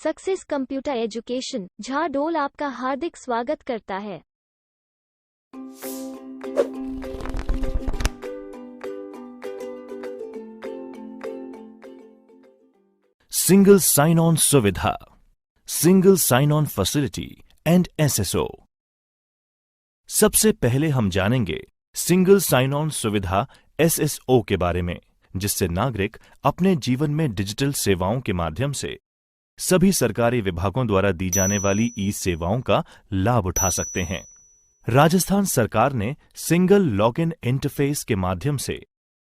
Success computer education Jhadol आपका हार्दिक स्वागत करता है। सिंगल साइन ऑन सुविधा, single sign on facility and SSO. सबसे पहले हम जानेंगे सिंगल साइन ऑन सुविधा एसएसओ के बारे में, जिससे नागरिक अपने जीवन में डिजिटल सेवाओं के माध्यम से सभी सरकारी विभागों द्वारा दी जाने वाली ई सेवाओं का लाभ उठा सकते हैं। राजस्थान सरकार ने सिंगल लॉगिन इंटरफेस के माध्यम से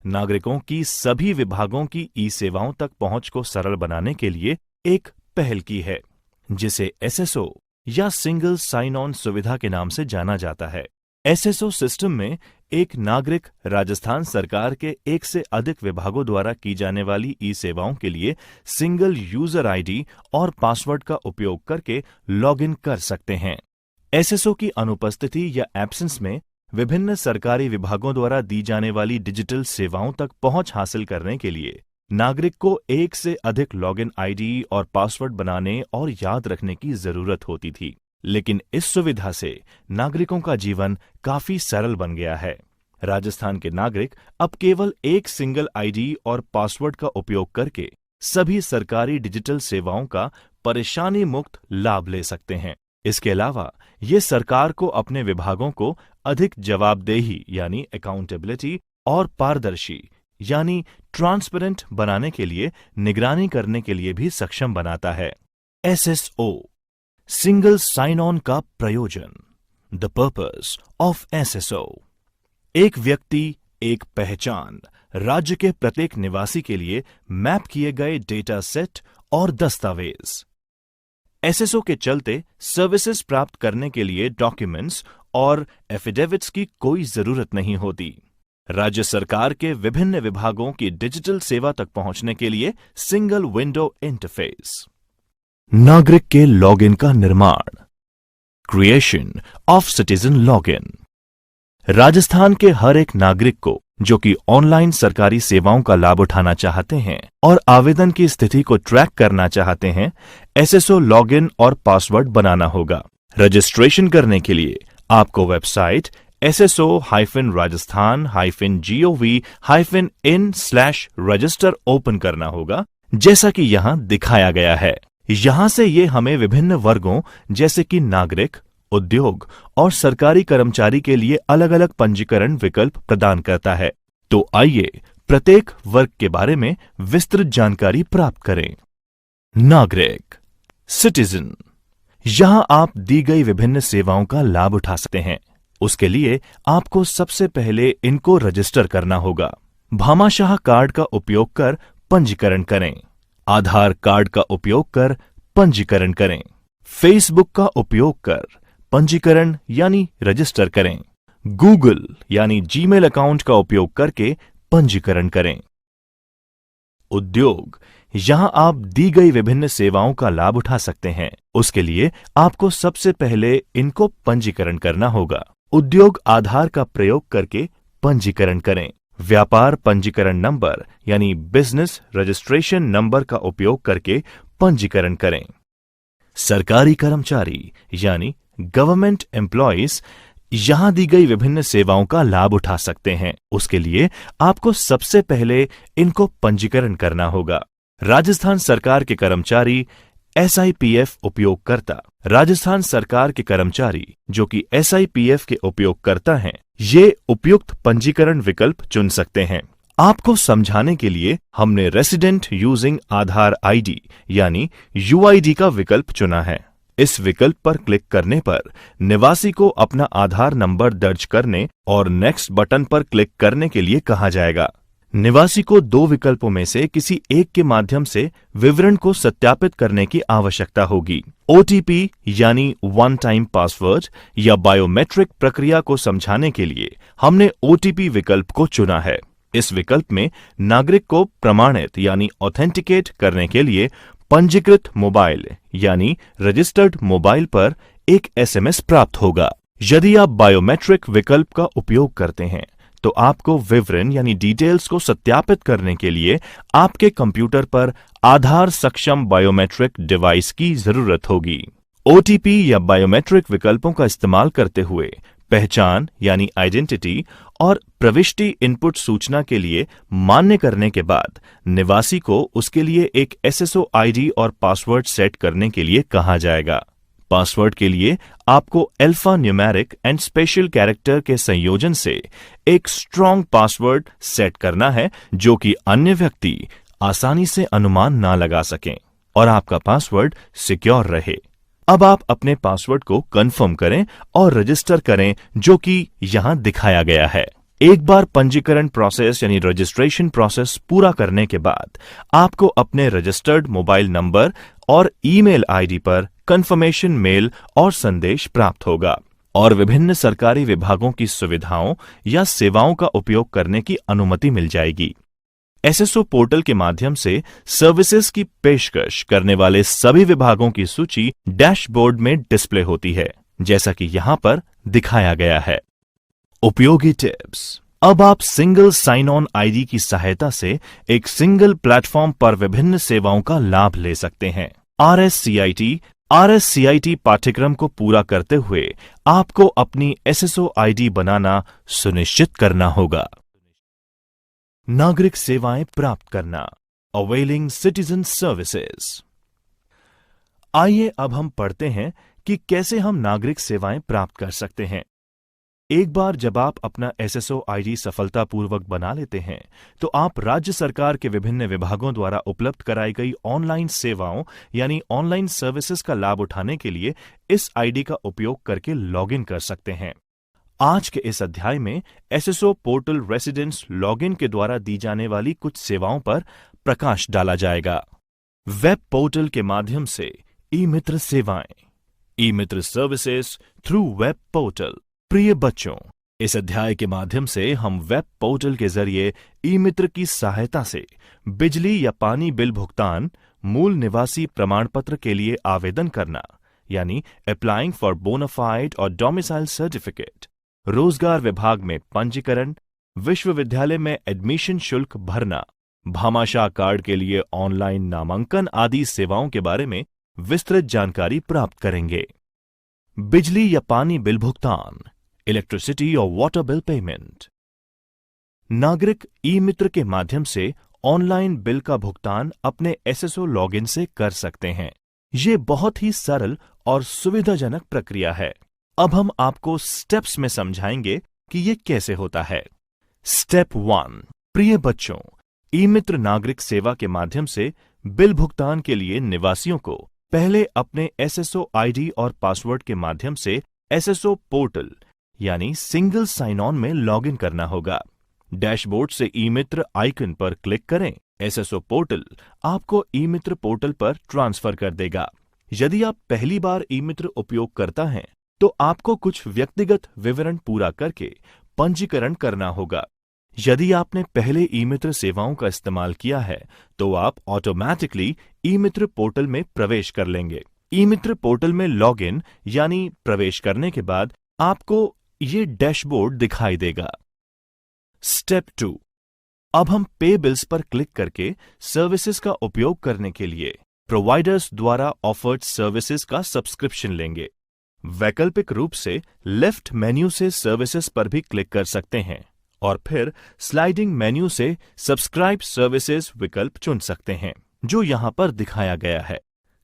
नागरिकों की सभी विभागों की ई सेवाओं तक पहुंच को सरल बनाने के लिए एक पहल की है, जिसे एसएसओ या सिंगल साइन ऑन सुविधा के नाम से जाना जाता है। एसएसओ सिस्टम में एक नागरिक राजस्थान सरकार के एक से अधिक विभागों द्वारा की जाने वाली ई सेवाओं के लिए सिंगल यूजर आईडी और पासवर्ड का उपयोग करके लॉगिन कर सकते हैं। एसएसओ की अनुपस्थिति या एब्सेंस में विभिन्न सरकारी विभागों द्वारा दी जाने वाली डिजिटल सेवाओं तक पहुंच हासिल करने के लिए नागरिक को एक से अधिक लॉगिन आईडी और पासवर्ड बनाने और याद रखने की जरूरत होती थी, लेकिन इस सुविधा से नागरिकों का जीवन काफी सरल बन गया है। राजस्थान के नागरिक अब केवल एक सिंगल आईडी और पासवर्ड का उपयोग करके सभी सरकारी डिजिटल सेवाओं का परेशानी मुक्त लाभ ले सकते हैं। इसके अलावा ये सरकार को अपने विभागों को अधिक जवाबदेही यानी अकाउंटेबिलिटी और पारदर्शी यानी ट्रांसपेरेंट बनाने के लिए निगरानी करने के लिए भी सक्षम बनाता है। एसएसओ सिंगल साइन ऑन का प्रयोजन, द पर्पस ऑफ एसएसओ। एक व्यक्ति, एक पहचान, राज्य के प्रत्येक निवासी के लिए मैप किए गए डेटा सेट और दस्तावेज। एसएसओ के चलते सर्विसेज प्राप्त करने के लिए डॉक्यूमेंट्स और एफिडेविट्स की कोई जरूरत नहीं होती। राज्य सरकार के विभिन्न विभागों की डिजिटल सेवा तक पहुंचने के लिए सिंगल विंडो इंटरफेस। नागरिक के लॉगिन का निर्माण, creation of citizen login. Rajasthan के हर एक नागरिक को जो कि ऑनलाइन सरकारी सेवाओं का लाभ उठाना चाहते हैं और आवेदन की स्थिति को ट्रैक करना चाहते हैं, एसएसओ लॉगिन और पासवर्ड बनाना होगा। रजिस्ट्रेशन करने के लिए आपको वेबसाइट sso-rajasthan-gov-in/register ओपन करना होगा, जैसा कि यहां दिखाया गया है। यहां से ये हमें विभिन्न वर्गों जैसे कि नागरिक, उद्योग और सरकारी कर्मचारी के लिए अलग अलग पंजीकरण विकल्प प्रदान करता है। तो आइए प्रत्येक वर्ग के बारे में विस्तृत जानकारी प्राप्त करें। नागरिक, सिटीजन, यहां आप दी गई विभिन्न सेवाओं का लाभ उठा सकते हैं। उसके लिए आपको सबसे पहले इनको रजिस्टर करना होगा। भामाशाह कार्ड का उपयोग कर पंजीकरण करें। आधार कार्ड का उपयोग कर पंजीकरण करें। फेसबुक का उपयोग कर पंजीकरण यानी रजिस्टर करें। गूगल यानी जीमेल अकाउंट का उपयोग करके पंजीकरण करें। उद्योग, यहां आप दी गई विभिन्न सेवाओं का लाभ उठा सकते हैं। उसके लिए आपको सबसे पहले इनको पंजीकरण करना होगा। उद्योग आधार का प्रयोग करके पंजीकरण करें। व्यापार पंजीकरण नंबर यानी बिजनेस रजिस्ट्रेशन नंबर का उपयोग करके पंजीकरण करें। सरकारी कर्मचारी यानी गवर्नमेंट एम्प्लॉइज यहां दी गई विभिन्न सेवाओं का लाभ उठा सकते हैं। उसके लिए आपको सबसे पहले इनको पंजीकरण करना होगा। राजस्थान सरकार के कर्मचारी, एसआईपीएफ उपयोगकर्ता। राजस्थान सरकार के कर्मचारी जो कि एसआईपीएफ के उपयोगकर्ता हैं, ये उपयुक्त पंजीकरण विकल्प चुन सकते हैं। आपको समझाने के लिए हमने रेसिडेंट यूजिंग आधार आईडी यानी यूआईडी का विकल्प चुना है। इस विकल्प पर क्लिक करने पर निवासी को अपना आधार नंबर दर्ज करने और नेक्स्ट बटन पर क्लिक करने के लिए कहा जाएगा। निवासी को दो विकल्पों में से किसी एक के माध्यम से विवरण को सत्यापित करने की आवश्यकता होगी। ओटीपी यानी वन टाइम पासवर्ड या बायोमेट्रिक प्रक्रिया को समझाने के लिए हमने ओटीपी विकल्प को चुना है। इस विकल्प में नागरिक को प्रमाणित यानी ऑथेंटिकेट करने के लिए पंजीकृत मोबाइल यानी रजिस्टर्ड मोबाइल पर एक एसएमएस प्राप्त होगा। यदि आप बायोमेट्रिक विकल्प का उपयोग करते हैं तो आपको विवरण यानी डिटेल्स को सत्यापित करने के लिए आपके कंप्यूटर पर आधार सक्षम बायोमेट्रिक डिवाइस की जरूरत होगी। ओटीपी या बायोमेट्रिक विकल्पों का इस्तेमाल करते हुए पहचान यानी आइडेंटिटी और प्रविष्टि इनपुट सूचना के लिए मान्य करने के बाद निवासी को उसके लिए एक एसएसओ आईडी और पासवर्ड सेट करने के लिए कहा जाएगा। पासवर्ड के लिए आपको alpha numeric and special character के संयोजन से एक स्ट्रॉन्ग पासवर्ड सेट करना है जो कि अन्य व्यक्ति आसानी से अनुमान ना लगा सकें और आपका पासवर्ड सिक्योर रहे। अब आप अपने पासवर्ड को कंफर्म करें और रजिस्टर करें जो कि यहां दिखाया गया है। एक बार पंजीकरण प्रोसेस यानी रजिस्ट्रेशन प्रोसेस पूरा करने के बाद आपको अपने रजिस्टर्ड मोबाइल नंबर और ईमेल आईडी पर कंफर्मेशन मेल और संदेश प्राप्त होगा और विभिन्न सरकारी विभागों की सुविधाओं या सेवाओं का उपयोग करने की अनुमति मिल जाएगी। एसएसओ पोर्टल के माध्यम से सर्विसेज की पेशकश करने वाले सभी विभागों की सूची डैशबोर्ड में डिस्प्ले होती है, जैसा कि यहां पर दिखाया गया है। उपयोगी टिप्स। अब आप सिंगल साइन ऑन आईडी की सहायता से एक सिंगल प्लेटफॉर्म पर विभिन्न सेवाओं का लाभ ले सकते हैं। आरएससीआईटी पाठ्यक्रम को पूरा करते हुए आपको अपनी एसएसओ आईडी बनाना सुनिश्चित करना होगा। नागरिक सेवाएं प्राप्त करना, अवेलिंग सिटीजन सर्विसेज। आइए अब हम पढ़ते हैं कि कैसे हम नागरिक सेवाएं प्राप्त कर सकते हैं। एक बार जब आप अपना एसएसओ आईडी सफलतापूर्वक बना लेते हैं तो आप राज्य सरकार के विभिन्न विभागों द्वारा उपलब्ध कराई गई ऑनलाइन सेवाओं यानी ऑनलाइन सर्विसेज का लाभ उठाने के लिए इस आईडी का उपयोग करके लॉगिन कर सकते हैं। आज के इस अध्याय में एसएसओ पोर्टल रेसिडेंट्स लॉगिन के द्वारा दी जाने वाली कुछ सेवाओं पर प्रकाश डाला जाएगा। वेब पोर्टल के माध्यम से ई मित्र सेवाएं, ई मित्र सर्विसेज थ्रू वेब पोर्टल। प्रिय बच्चों, इस अध्याय के माध्यम से हम वेब पोर्टल के जरिए ई मित्र की सहायता से बिजली या पानी बिल भुगतान, मूल निवासी प्रमाण पत्र के लिए आवेदन करना यानी अप्लाइंग फॉर बोनाफाइड और डोमिसाइल सर्टिफिकेट, रोजगार विभाग में पंजीकरण, विश्वविद्यालय में एडमिशन शुल्क भरना, भामाशाह कार्ड के लिए ऑनलाइन नामांकन आदि सेवाओं के बारे में विस्तृत जानकारी प्राप्त करेंगे। बिजली या पानी बिल भुगतान, इलेक्ट्रिसिटी और वाटर बिल पेमेंट। नागरिक ई मित्र के माध्यम से ऑनलाइन बिल का भुगतान अपने एसएसओ लॉगिन से कर सकते हैं। ये बहुत ही सरल और सुविधाजनक प्रक्रिया है। अब हम आपको स्टेप्स में समझाएंगे कि ये कैसे होता है। स्टेप 1। प्रिय बच्चों, ई मित्र नागरिक सेवा के माध्यम से बिल भुगतान के लिए निवासियों को पहले अपने एसएसओ आईडी और पासवर्ड के माध्यम से एसएसओ पोर्टल यानी सिंगल साइन ऑन में लॉगिन करना होगा। डैशबोर्ड से ई मित्र आइकन पर क्लिक करें। एसएसओ पोर्टल आपको ई मित्र पोर्टल पर ट्रांसफर कर देगा। यदि आप पहली बार ई मित्र उपयोग करता हैं तो आपको कुछ व्यक्तिगत विवरण पूरा करके पंजीकरण करना होगा। यदि आपने पहले ई मित्र सेवाओं का इस्तेमाल किया है तो आप ऑटोमैटिकली ई मित्र पोर्टल में प्रवेश कर लेंगे। ई मित्र पोर्टल में लॉगिन यानी प्रवेश करने के बाद आपको ये डैशबोर्ड दिखाई देगा। स्टेप 2। अब हम पे बिल्स पर क्लिक करके सर्विसेज का उपयोग करने के लिए प्रोवाइडर्स द्वारा ऑफर्ड सर्विसेज का सब्सक्रिप्शन लेंगे। वैकल्पिक रूप से लेफ्ट मेन्यू से सर्विसेज पर भी क्लिक कर सकते हैं और फिर स्लाइडिंग मेन्यू से सब्सक्राइब सर्विसेज विकल्प चुन सकते हैं जो यहां पर दिखाया गया है।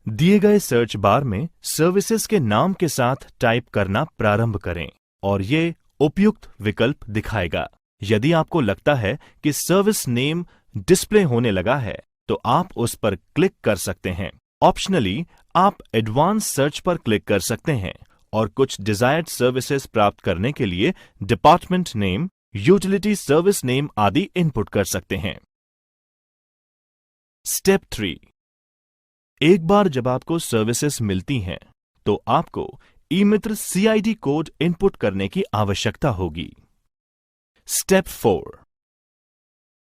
दिए गए सर्च बार में सर्विसेज के नाम के साथ टाइप करना प्रारंभ करें और ये उपयुक्त विकल्प दिखाएगा। यदि आपको लगता है कि सर्विस नेम डिस्प्ले होने लगा है तो आप उस पर क्लिक कर सकते हैं। ऑप्शनली आप एडवांस सर्च पर क्लिक कर सकते हैं और कुछ डिजायर्ड सर्विसेज प्राप्त करने के लिए department name, utility service name आदि इनपुट कर सकते हैं। स्टेप 3। एक बार जब आपको सर्विसेज मिलती हैं तो आपको ई मित्र सीआईडी कोड इनपुट करने की आवश्यकता होगी। स्टेप 4।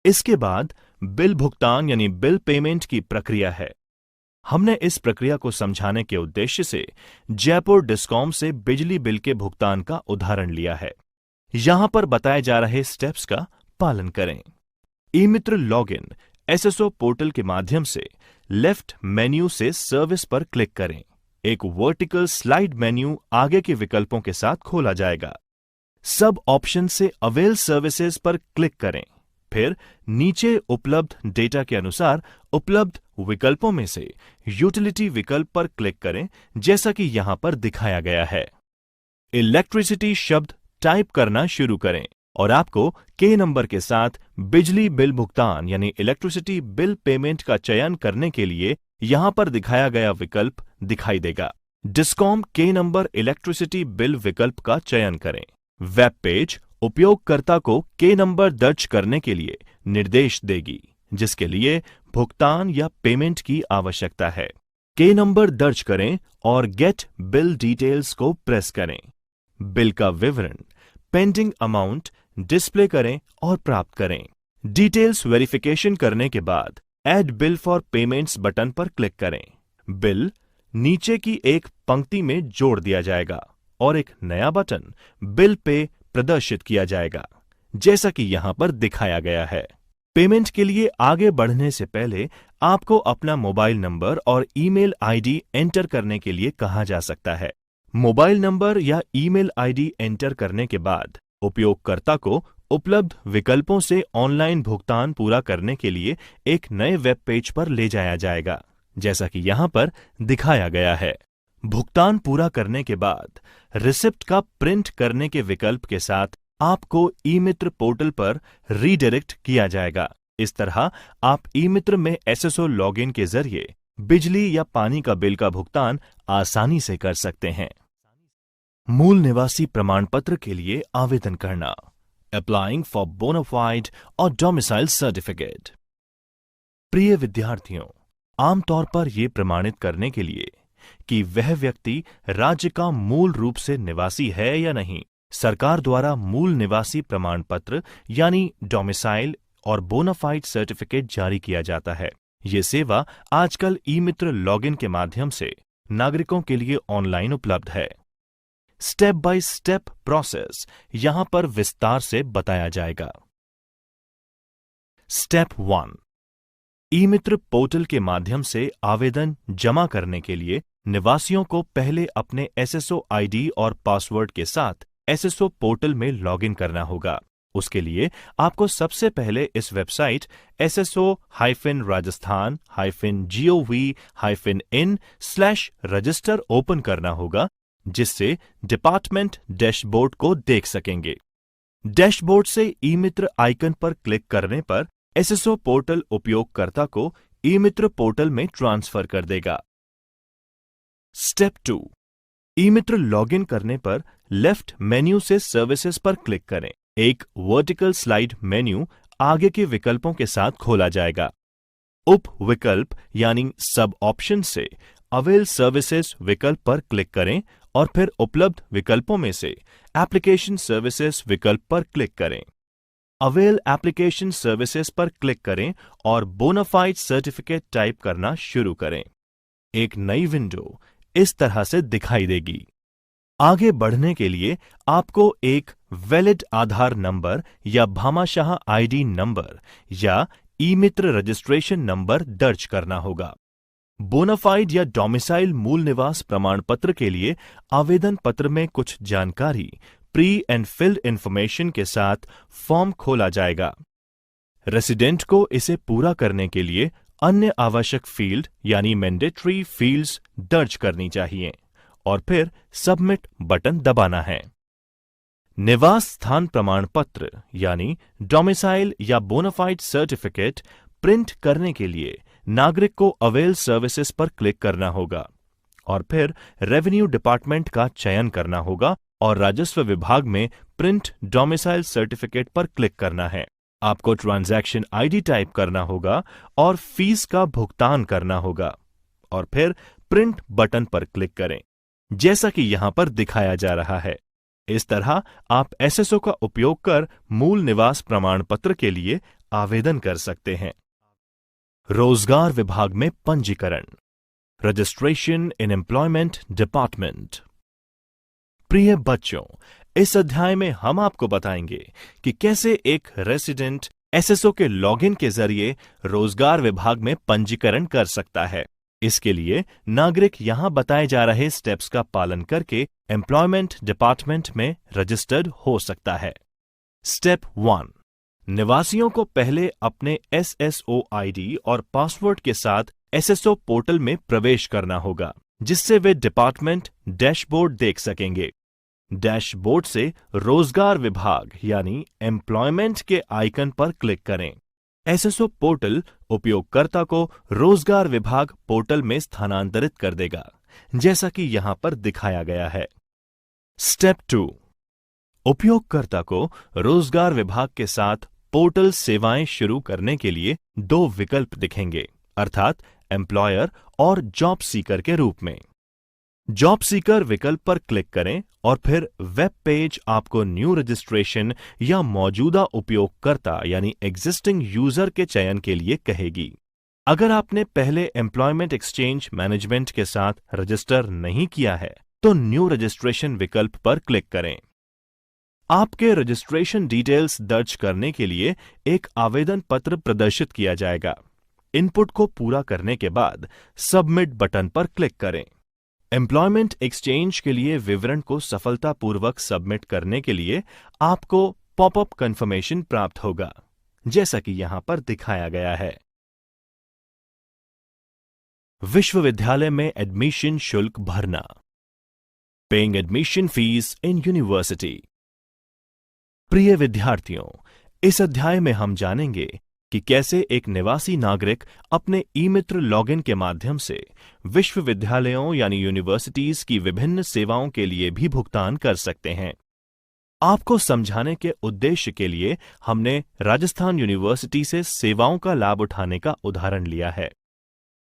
इसके बाद बिल भुगतान यानी बिल पेमेंट की प्रक्रिया है। हमने इस प्रक्रिया को समझाने के उद्देश्य से जयपुर डिस्कॉम से बिजली बिल के भुगतान का उदाहरण लिया है। यहां पर बताए जा रहे स्टेप्स का पालन करें। ई मित्र लॉगिन एसएसओ पोर्टल के माध्यम से लेफ्ट मेन्यू से सर्विस पर क्लिक करें। एक वर्टिकल स्लाइड मेन्यू आगे के विकल्पों के साथ खोला जाएगा। सब ऑप्शन से अवेल सर्विसेज पर क्लिक करें। फिर नीचे उपलब्ध डेटा के अनुसार उपलब्ध विकल्पों में से यूटिलिटी विकल्प पर क्लिक करें, जैसा कि यहां पर दिखाया गया है। इलेक्ट्रिसिटी शब्द टाइप करना शुरू करें और आपको के नंबर के साथ बिजली बिल भुगतान यानी इलेक्ट्रिसिटी बिल पेमेंट का चयन करने के लिए यहां पर दिखाया गया विकल्प दिखाई देगा। डिस्कॉम के नंबर इलेक्ट्रिसिटी बिल विकल्प का चयन करें। वेब पेज उपयोगकर्ता को के नंबर दर्ज करने के लिए निर्देश देगी, जिसके लिए भुगतान या पेमेंट की आवश्यकता है। के नंबर दर्ज करें और गेट बिल डिटेल्स को प्रेस करें। बिल का विवरण, पेंडिंग अमाउंट डिस्प्ले करें और प्राप्त करें। डिटेल्स वेरिफिकेशन करने के बाद add bill for payments button पर क्लिक करें। बिल नीचे की एक पंक्ति में जोड़ दिया जाएगा और एक नया बटन बिल पे प्रदर्शित किया जाएगा, जैसा कि यहां पर दिखाया गया है। पेमेंट के लिए आगे बढ़ने से पहले आपको अपना मोबाइल नंबर और ईमेल आईडी एंटर करने के लिए कहा जा सकता है। मोबाइल नंबर या ईमेल आईडी एंटर करने के बाद उपयोगकर्ता को उपलब्ध विकल्पों से ऑनलाइन भुगतान पूरा करने के लिए एक नए वेब पेज पर ले जाया जाएगा, जैसा कि यहां पर दिखाया गया है। भुगतान पूरा करने के बाद रिसिप्ट का प्रिंट करने के विकल्प के साथ आपको ई मित्र पोर्टल पर रीडायरेक्ट किया जाएगा। इस तरह आप ई मित्र में एसएसओ लॉगिन के जरिए बिजली या पानी का बिल का भुगतान आसानी से कर सकते हैं। मूल निवासी प्रमाण पत्र के लिए आवेदन करना। अप्लाइंग फॉर बोनाफाइड और डोमिसाइल सर्टिफिकेट। प्रिय विद्यार्थियों, आमतौर पर यह प्रमाणित करने के लिए कि वह व्यक्ति राज्य का मूल रूप से निवासी है या नहीं, सरकार द्वारा मूल निवासी प्रमाण पत्र यानी डोमिसाइल और बोनाफाइड सर्टिफिकेट जारी किया जाता है। ये सेवा आजकल ई मित्र लॉगिन के माध्यम से नागरिकों के लिए ऑनलाइन उपलब्ध है। स्टेप बाय स्टेप प्रोसेस यहां पर विस्तार से बताया जाएगा। स्टेप 1, ई मित्र पोर्टल के माध्यम से आवेदन जमा करने के लिए निवासियों को पहले अपने एसएसओ आईडी और पासवर्ड के साथ एसएसओ पोर्टल में लॉगिन करना होगा। उसके लिए आपको सबसे पहले इस वेबसाइट sso-rajasthan-gov-in/register ओपन करना होगा, जिससे डिपार्टमेंट डैशबोर्ड को देख सकेंगे। डैशबोर्ड से ई मित्र आइकन पर क्लिक करने पर एसएसओ पोर्टल उपयोगकर्ता को ई मित्र पोर्टल में ट्रांसफर कर देगा। स्टेप 2, ई मित्र लॉगिन करने पर लेफ्ट मेन्यू से सर्विसेज पर क्लिक करें। एक वर्टिकल स्लाइड मेन्यू आगे के विकल्पों के साथ खोला जाएगा। उप विकल्प यानी सब ऑप्शन से अवेल सर्विसेज विकल्प पर क्लिक करें और फिर उपलब्ध विकल्पों में से एप्लीकेशन सर्विसेज विकल्प पर क्लिक करें। अवेल एप्लीकेशन सर्विसेज पर क्लिक करें और बोनाफाइड सर्टिफिकेट टाइप करना शुरू करें। एक नई विंडो इस तरह से दिखाई देगी। आगे बढ़ने के लिए आपको एक वैलिड आधार नंबर या भामाशाह आईडी नंबर या ई मित्र रजिस्ट्रेशन नंबर दर्ज करना होगा। बोनाफाइड या डोमिसाइल मूल निवास प्रमाण पत्र के लिए आवेदन पत्र में कुछ जानकारी प्री एंड फिल्ड इंफॉर्मेशन के साथ फॉर्म खोला जाएगा। रेसिडेंट को इसे पूरा करने के लिए अन्य आवश्यक फील्ड यानी मैंडेटरी फील्ड्स दर्ज करनी चाहिए और फिर सबमिट बटन दबाना है। निवास स्थान प्रमाण पत्र यानी डोमिसाइल या बोनाफाइड सर्टिफिकेट प्रिंट करने के लिए नागरिक को अवेल सर्विसेज पर क्लिक करना होगा और फिर रेवेन्यू डिपार्टमेंट का चयन करना होगा और राजस्व विभाग में प्रिंट डोमिसाइल सर्टिफिकेट पर क्लिक करना है। आपको ट्रांजैक्शन आईडी टाइप करना होगा और फीस का भुगतान करना होगा और फिर प्रिंट बटन पर क्लिक करें, जैसा कि यहां पर दिखाया जा रहा है। इस तरह आप एसएसओ का उपयोग कर मूल निवास प्रमाण पत्र के लिए आवेदन कर सकते हैं। रोजगार विभाग में पंजीकरण, रजिस्ट्रेशन इन एम्प्लॉयमेंट डिपार्टमेंट। प्रिय बच्चों, इस अध्याय में हम आपको बताएंगे कि कैसे एक रेसिडेंट एसएसओ के लॉगिन के जरिए रोजगार विभाग में पंजीकरण कर सकता है। इसके लिए नागरिक यहां बताए जा रहे स्टेप्स का पालन करके एम्प्लॉयमेंट डिपार्टमेंट में रजिस्टर्ड हो सकता है। स्टेप 1, निवासियों को पहले अपने एसएसओ आईडी और पासवर्ड के साथ एसएसओ पोर्टल में प्रवेश करना होगा, जिससे वे डिपार्टमेंट डैशबोर्ड देख सकेंगे। डैशबोर्ड से रोजगार विभाग यानी एम्प्लॉयमेंट के आइकन पर क्लिक करें। एसएसओ पोर्टल उपयोगकर्ता को रोजगार विभाग पोर्टल में स्थानांतरित कर देगा, जैसा कि यहां पर दिखाया गया है। स्टेप 2, उपयोगकर्ता को रोजगार विभाग के साथ पोर्टल सेवाएं शुरू करने के लिए 2 विकल्प दिखेंगे, अर्थात एम्प्लॉयर और जॉब सीकर के रूप में। जॉब सीकर विकल्प पर क्लिक करें और फिर वेब पेज आपको न्यू रजिस्ट्रेशन या मौजूदा उपयोगकर्ता यानी एग्जिस्टिंग यूजर के चयन के लिए कहेगी। अगर आपने पहले एम्प्लॉयमेंट एक्सचेंज मैनेजमेंट के साथ रजिस्टर नहीं किया है तो न्यू रजिस्ट्रेशन विकल्प पर क्लिक करें। आपके रजिस्ट्रेशन डिटेल्स दर्ज करने के लिए एक आवेदन पत्र प्रदर्शित किया जाएगा। इनपुट को पूरा करने के बाद सबमिट बटन पर क्लिक करें। एम्प्लॉयमेंट एक्सचेंज के लिए विवरण को सफलतापूर्वक सबमिट करने के लिए आपको पॉपअप कंफर्मेशन प्राप्त होगा, जैसा कि यहां पर दिखाया गया है। विश्वविद्यालय में एडमिशन शुल्क भरना। Paying admission fees in university. प्रिय विद्यार्थियों, इस अध्याय में हम जानेंगे कि कैसे एक निवासी नागरिक अपने ई-मित्र लॉगिन के माध्यम से विश्वविद्यालयों यानी यूनिवर्सिटीज की विभिन्न सेवाओं के लिए भी भुगतान कर सकते हैं। आपको समझाने के उद्देश्य के लिए हमने राजस्थान यूनिवर्सिटी से सेवाओं का लाभ उठाने का उदाहरण लिया है।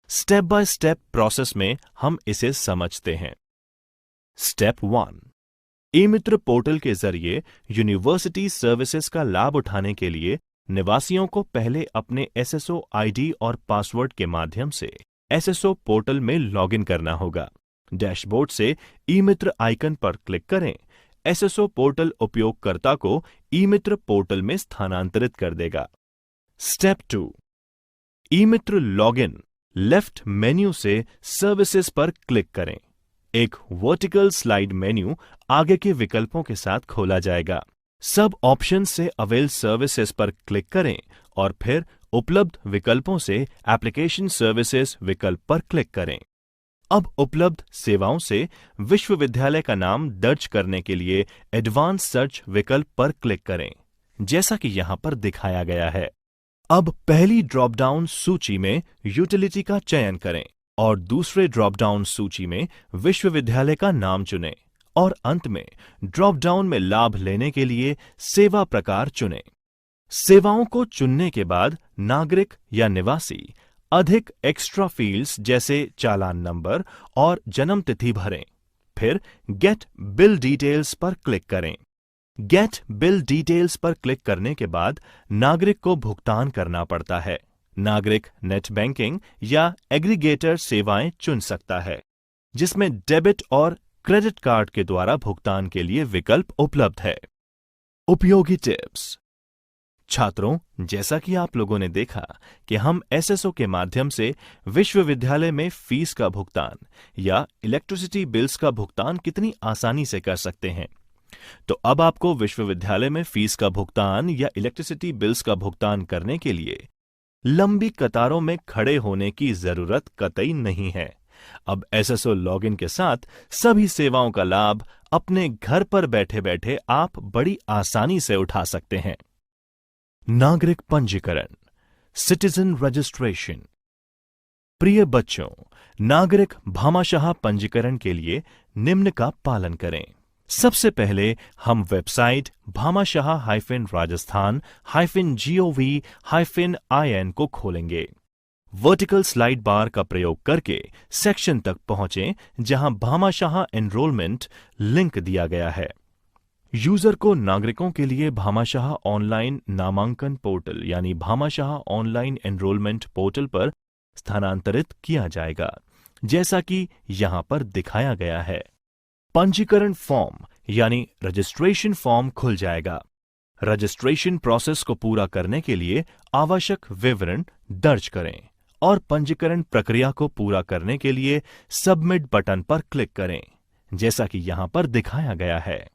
स्टेप बाय स्टेप प्रोसेस में हम इसे समझते हैं। स्टेप 1, ई-मित्र पोर्टल के जरिए यूनिवर्सिटी सर्विसेज का लाभ उठाने के लिए निवासियों को पहले अपने एसएसओ आईडी और पासवर्ड के माध्यम से एसएसओ पोर्टल में लॉगिन करना होगा। डैशबोर्ड से ई-मित्र आइकन पर क्लिक करें। एसएसओ पोर्टल उपयोगकर्ता को ई-मित्र पोर्टल में स्थानांतरित कर देगा। Step 2, eMitra login. Left menu से सर्विसेज पर क्लिक करें। एक वर्टिकल स्लाइड मेन्यू आगे के विकल्पों के साथ खोला जाएगा। सब ऑप्शन से अवेल सर्विसेज पर क्लिक करें और फिर उपलब्ध विकल्पों से एप्लीकेशन सर्विसेज विकल्प पर क्लिक करें। अब उपलब्ध सेवाओं से विश्वविद्यालय का नाम दर्ज करने के लिए एडवांस सर्च विकल्प पर क्लिक करें, जैसा कि यहां पर दिखाया गया है। अब पहली ड्रॉप डाउन सूची में यूटिलिटी का चयन करें और दूसरे ड्रॉप डाउन सूची में विश्वविद्यालय का नाम चुनें और अंत में ड्रॉप डाउन में लाभ लेने के लिए सेवा प्रकार चुनें। सेवाओं को चुनने के बाद नागरिक या निवासी अधिक एक्स्ट्रा फील्ड्स जैसे चालान नंबर और जन्म तिथि भरें। फिर गेट बिल डिटेल्स पर क्लिक करें। गेट बिल डिटेल्स पर क्लिक करने के बाद नागरिक को भुगतान करना पड़ता है। नागरिक नेट बैंकिंग या एग्रीगेटर सेवाएं चुन सकता है, जिसमें डेबिट और क्रेडिट कार्ड के द्वारा भुगतान के लिए विकल्प उपलब्ध है। उपयोगी टिप्स। छात्रों, जैसा कि आप लोगों ने देखा कि हम एसएसओ के माध्यम से विश्वविद्यालय में फीस का भुगतान या इलेक्ट्रिसिटी बिल्स का भुगतान कितनी आसानी से कर सकते हैं, तो अब आपको विश्वविद्यालय में फीस का भुगतान या इलेक्ट्रिसिटी बिल्स का भुगतान करने के लिए लंबी कतारों में खड़े होने की जरूरत कतई नहीं है। अब एसएसओ लॉगिन के साथ सभी सेवाओं का लाभ अपने घर पर बैठे बैठे आप बड़ी आसानी से उठा सकते हैं। नागरिक पंजीकरण, सिटीजन रजिस्ट्रेशन। प्रिय बच्चों, नागरिक भामाशाह पंजीकरण के लिए निम्न का पालन करें। सबसे पहले हम वेबसाइट bhamashaha-rajasthan-gov-in को खोलेंगे। वर्टिकल स्लाइड बार का प्रयोग करके सेक्शन तक पहुंचें जहां भामाशाह एनरोलमेंट लिंक दिया गया है। यूजर को नागरिकों के लिए भामाशाह ऑनलाइन नामांकन पोर्टल यानी भामाशाह ऑनलाइन एनरोलमेंट पोर्टल पर स्थानांतरित किया जाएगा, जैसा कि यहां पर दिखाया गया है। पंजीकरण फॉर्म यानी रजिस्ट्रेशन फॉर्म खुल जाएगा। रजिस्ट्रेशन प्रोसेस को पूरा करने के लिए आवश्यक विवरण दर्ज करें और पंजीकरण प्रक्रिया को पूरा करने के लिए सबमिट बटन पर क्लिक करें, जैसा कि यहां पर दिखाया गया है।